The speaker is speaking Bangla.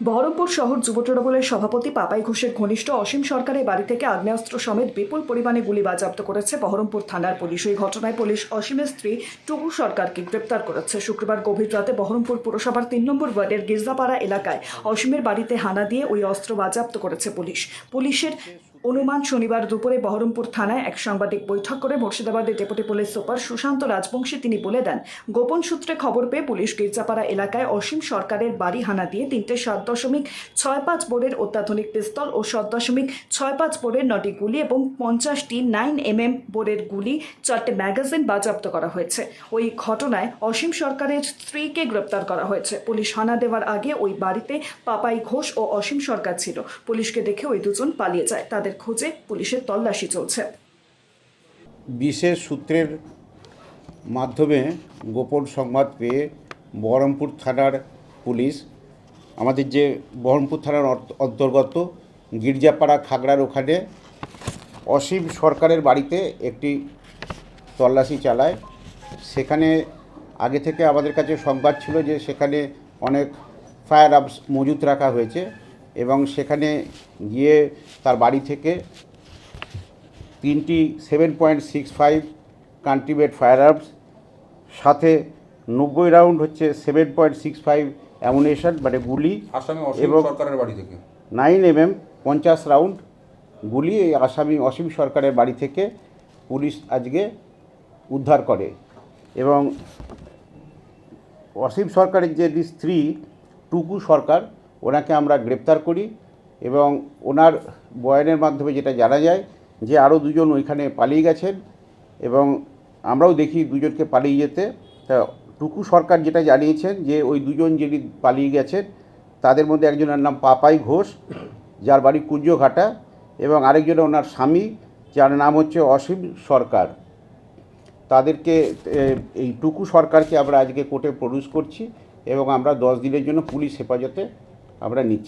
বহরমপুর শহর যুব তৃণমূলের সভাপতি পাপাই ঘোষের ঘনিষ্ঠ অসীম সরকারের বাড়ি থেকে আগ্নেয়াস্ত্র সমেত বিপুল পরিমাণে গুলি বাজেয়াপ্ত করেছে বহরমপুর থানার পুলিশ। এই ঘটনায় পুলিশ অসীমের স্ত্রী টুকু সরকারকে গ্রেপ্তার করেছে। শুক্রবার গভীর রাতে বহরমপুর পুরসভার ৩ নম্বর ওয়ার্ডের গির্জাপাড়া এলাকায় অসীমের বাড়িতে হানা দিয়ে ওই অস্ত্র বাজেয়াপ্ত করেছে পুলিশের অনুমান শনিবার দুপুরে বহরমপুর থানায় এক সাংবাদিক বৈঠক করে মুর্শিদাবাদের deputy police super Sushanta Rajbanshi তিনি বলে দেন, গোপন সূত্রে খবর পেয়ে পুলিশ গির্জাপাড়া এলাকায় অসীম সরকারের বাড়ি হানা দিয়ে 3টে 7.65 বোরের অত্যাধুনিক পিস্তল ও 7.65 বোরের 9টি গুলি এবং 50টি 9mm বোরের গুলি, 4টে ম্যাগাজিন বাজেয়াপ্ত করা হয়েছে। ওই ঘটনায় অসীম সরকারের স্ত্রীকে গ্রেপ্তার করা হয়েছে। পুলিশ হানা দেওয়ার আগে ওই বাড়িতে পাপাই ঘোষ ও অসীম সরকার ছিল। পুলিশকে দেখে ওই দুজন পালিয়ে যায়। তাদের খোঁজে পুলিশের তল্লাশি চলছে। বিশেষ সূত্রের মাধ্যমে গোপন সংবাদ পেয়ে বহরমপুর থানার পুলিশ, আমাদের যে বহরমপুর থানার অন্তর্গত গির্জাপাড়া খাগড়ার ওখানে অসীম সরকারের বাড়িতে একটি তল্লাশি চালায়। সেখানে আগে থেকে আমাদের কাছে সংবাদ ছিল যে সেখানে অনেক ফায়ার আর্মস মজুত রাখা হয়েছে এবং সেখানে গিয়ে তার বাড়ি থেকে 3টি 7.65 কান্ট্রিমেড ফায়ার আর্মস, সাথে 90 রাউন্ড হচ্ছে 7.65 অ্যামুনেশন মানে গুলি এবং সরকারের বাড়ি থেকে 9mm 50 রাউন্ড গুলি এই অসীম সরকারের বাড়ি থেকে পুলিশ আজকে উদ্ধার করে। এবং অসীম সরকারের যে স্ত্রী টুকু সরকার, ওনাকে আমরা গ্রেপ্তার করি এবং ওনার বয়ানের মাধ্যমে যেটা জানা যায় যে আরও দুজন ওইখানে পালিয়ে গেছেন এবং আমরাও দেখি দুজনকে পালিয়ে যেতে। তা টুকু সরকার যেটা জানিয়েছেন যে ওই দুজন যিনি পালিয়ে গেছেন তাদের মধ্যে একজনের নাম পাপাই ঘোষ, যার বাড়ি কুঞ্জঘাটা, এবং আরেকজনের ওনার স্বামী, যার নাম হচ্ছে অসীম সরকার। তাদেরকে এই টুকু সরকারকে আমরা আজকে কোর্টে প্রডিউস করছি এবং আমরা 10 দিনের জন্য পুলিশ হেফাজতে আমরা নিচ্ছি।